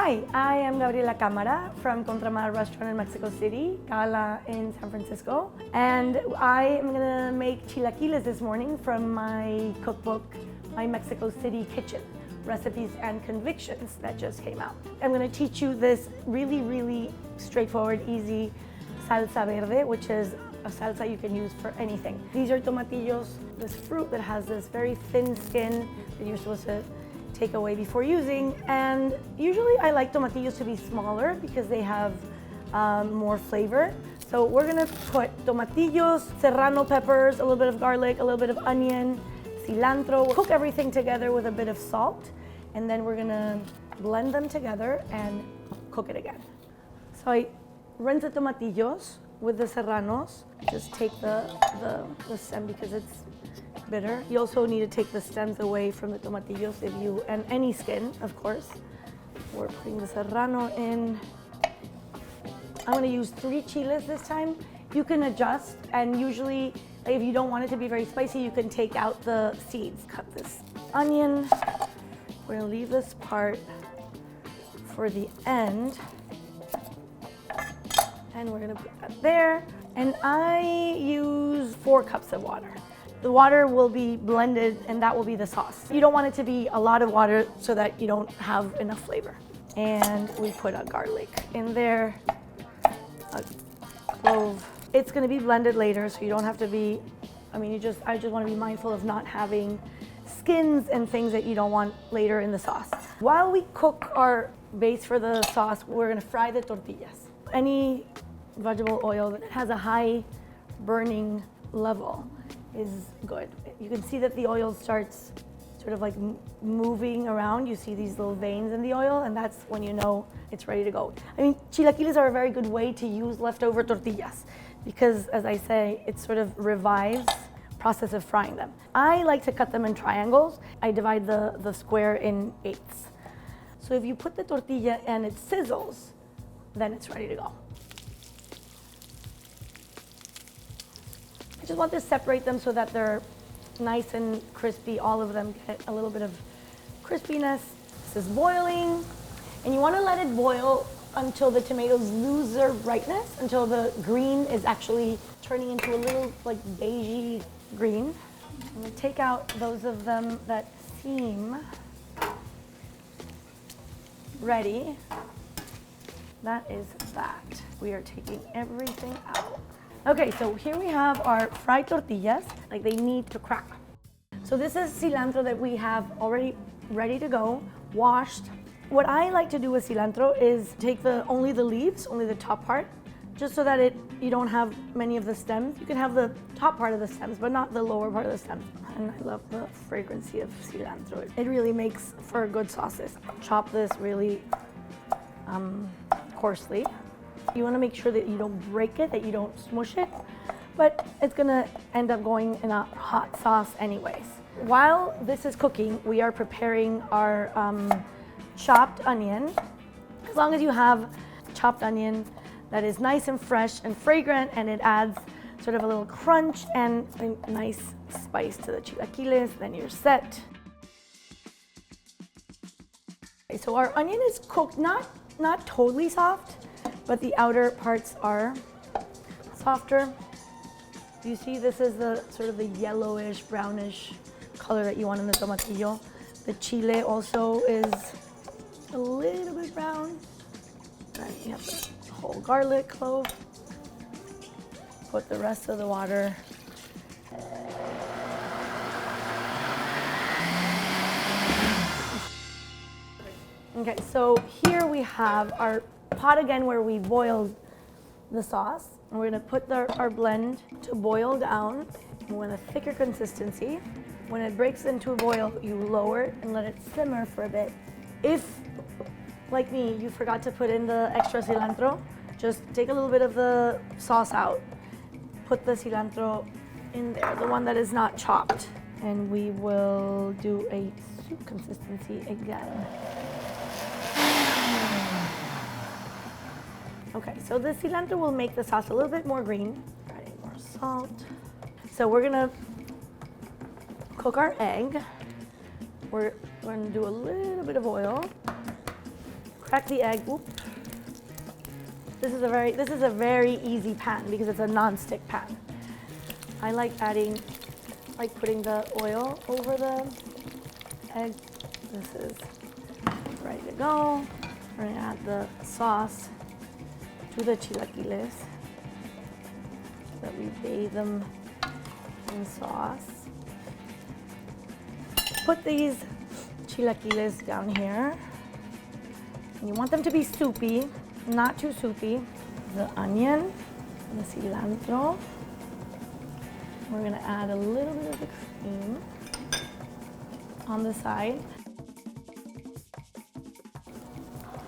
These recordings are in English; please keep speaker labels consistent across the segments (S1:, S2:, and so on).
S1: Hi, I am Gabriela Cámara from Contramar restaurant in Mexico City, Cala in San Francisco. And I am gonna make chilaquiles this morning from my cookbook, my Mexico City Kitchen, Recipes and Convictions that just came out. I'm gonna teach you this really straightforward, easy salsa verde, which is a salsa you can use for anything. These are tomatillos, this fruit that has this very thin skin that you're supposed to take away before using. And usually I like tomatillos to be smaller because they have more flavor. So we're gonna put tomatillos, serrano peppers, a little bit of garlic, a little bit of onion, cilantro. We'll cook everything together with a bit of salt, and then we're gonna blend them together and cook it again. So I rinse the tomatillos with the serranos. Just take the stem because it's bitter. You also need to take the stems away from the tomatillos and any skin, of course. We're putting the serrano in. I'm gonna use 3 chiles this time. You can adjust, and usually if you don't want it to be very spicy, you can take out the seeds. Cut this onion. We're gonna leave this part for the end. And we're gonna put that there. And I use 4 cups of water. The water will be blended and that will be the sauce. You don't want it to be a lot of water so that you don't have enough flavor. And we put a garlic in there, a clove. It's gonna be blended later, so you don't have to be, I just wanna be mindful of not having skins and things that you don't want later in the sauce. While we cook our base for the sauce, we're gonna fry the tortillas. Any vegetable oil that has a high burning level is good. You can see that the oil starts sort of like moving around. You see these little veins in the oil, and that's when you know it's ready to go. Chilaquiles are a very good way to use leftover tortillas because, as I say, it sort of revives the process of frying them. I like to cut them in triangles. I divide the square in 8ths. So if you put the tortilla and it sizzles, then it's ready to go. I just want to separate them so that they're nice and crispy. All of them get a little bit of crispiness. This is boiling, and you want to let it boil until the tomatoes lose their brightness, until the green is actually turning into a little like beigey green. I'm going to take out those of them that seem ready. That is that. We are taking everything out. Okay, so here we have our fried tortillas, like they need to crack. So this is cilantro that we have already ready to go, washed. What I like to do with cilantro is take only the leaves, only the top part, just so that you don't have many of the stems. You can have the top part of the stems, but not the lower part of the stems. And I love the fragrancy of cilantro. It really makes for good sauces. Chop this really coarsely. You want to make sure that you don't break it, that you don't smush it, but it's gonna end up going in a hot sauce anyways. While this is cooking, we are preparing our chopped onion. As long as you have chopped onion that is nice and fresh and fragrant, and it adds sort of a little crunch and a nice spice to the chilaquiles, then you're set. Okay, so our onion is cooked, not totally soft, but the outer parts are softer. You see, this is the sort of the yellowish, brownish color that you want in the tomatillo. The chile also is a little bit brown. Right, you have the whole garlic clove. Put the rest of the water. Okay, so here we have our pot again where we boiled the sauce. And we're gonna put our blend to boil down. We want a thicker consistency. When it breaks into a boil, you lower it and let it simmer for a bit. If, like me, you forgot to put in the extra cilantro, just take a little bit of the sauce out, put the cilantro in there, the one that is not chopped. And we will do a soup consistency again. Okay, so the cilantro will make the sauce a little bit more green. Adding more salt. So we're gonna cook our egg. We're going to do a little bit of oil. crack the egg. Whoop. This is a very easy pan because it's a non-stick pan. I like putting the oil over the egg. This is ready to go. We're gonna add the sauce to the chilaquiles so that we bathe them in sauce. Put these chilaquiles down here. And you want them to be soupy, not too soupy. The onion, the cilantro. We're gonna add a little bit of the cream on the side.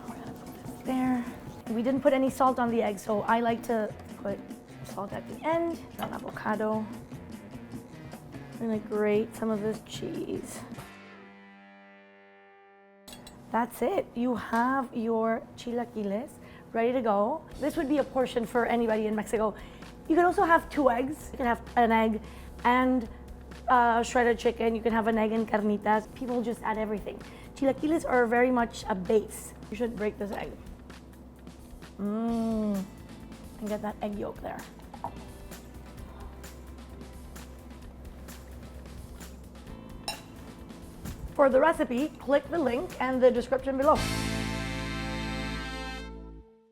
S1: We're gonna put this there. We didn't put any salt on the egg, so I like to put salt at the end. An avocado. We're gonna grate some of this cheese. That's it. You have your chilaquiles ready to go. This would be a portion for anybody in Mexico. You can also have 2 eggs. You can have an egg and shredded chicken. You can have an egg and carnitas. People just add everything. Chilaquiles are very much a base. You should break this egg. And get that egg yolk there. For the recipe, click the link and the description below.